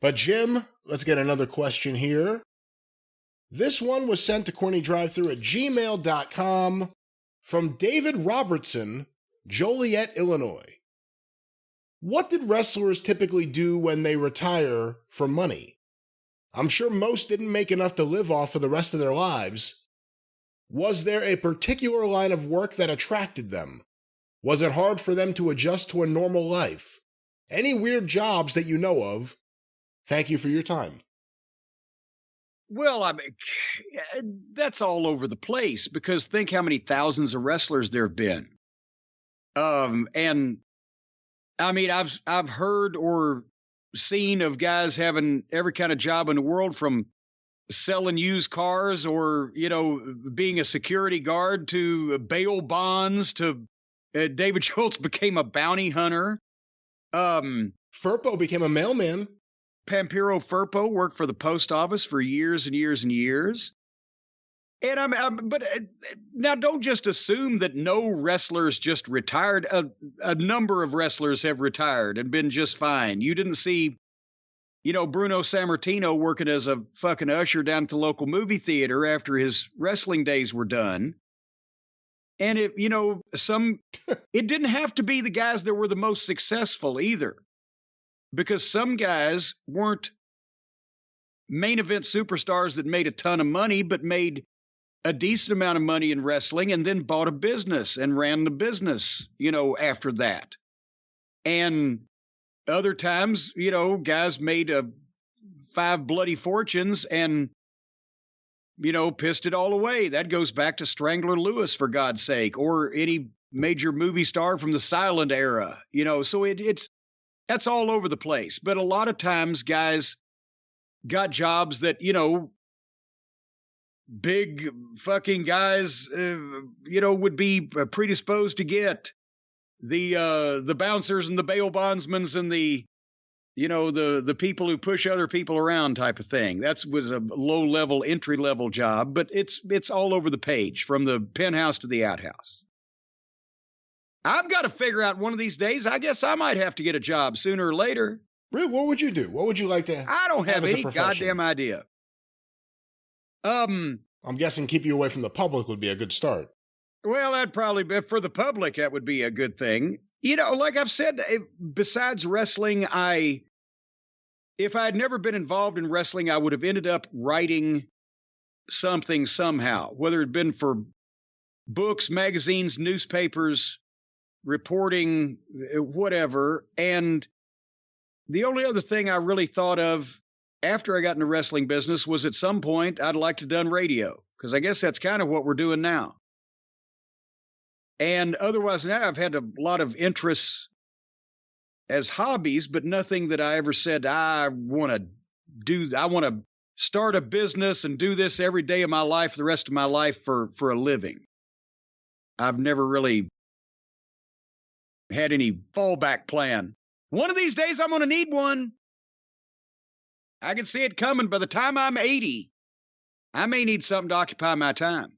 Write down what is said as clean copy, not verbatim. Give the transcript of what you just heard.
But Jim, let's get another question here. This one was sent to CornyDriveThru at gmail.com from David Robertson, Joliet, Illinois. What did wrestlers typically do when they retire for money? I'm sure most didn't make enough to live off for the rest of their lives. Was there a particular line of work that attracted them? Was it hard for them to adjust to a normal life? Any weird jobs that you know of? Thank you for your time. Well, I mean, that's all over the place, because think how many thousands of wrestlers there have been. And I mean, I've heard or seen of guys having every kind of job in the world, from selling used cars or, being a security guard to bail bonds to David Schultz became a bounty hunter. Firpo became a mailman. Pampiro Firpo worked for the post office for years and years and years. And but now don't just assume that no wrestlers just retired. A number of wrestlers have retired and been just fine. You didn't see, Bruno Sammartino working as a fucking usher down at the local movie theater after his wrestling days were done. And it didn't have to be the guys that were the most successful either, because some guys weren't main event superstars that made a ton of money, but made a decent amount of money in wrestling and then bought a business and ran the business, after that. And other times, guys made 5 bloody fortunes and, pissed it all away. That goes back to Strangler Lewis, for God's sake, or any major movie star from the silent era, so that's all over the place. But a lot of times guys got jobs that, big fucking guys, would be predisposed to get. The bouncers and the bail bondsmen and the people who push other people around type of thing. That was a low-level, entry-level job, but it's all over the page, from the penthouse to the outhouse. I've got to figure out one of these days. I guess I might have to get a job sooner or later. Really? What would you do? What would you like to I don't have any goddamn idea. I'm guessing keep you away from the public would be a good start. Well, that'd probably be, for the public, that would be a good thing. Like I've said, besides wrestling, if I had never been involved in wrestling, I would have ended up writing something somehow, whether it had been for books, magazines, newspapers, reporting, whatever. And the only other thing I really thought of after I got in the wrestling business was, at some point I'd like to done radio, because I guess that's kind of what we're doing now. And otherwise, now I've had a lot of interests as hobbies, but nothing that I ever said I want to start a business and do this every day of my life, the rest of my life, for a living. I've never really had any fallback plan. One of these days I'm going to need one. I can see it coming. By the time I'm 80, I may need something to occupy my time.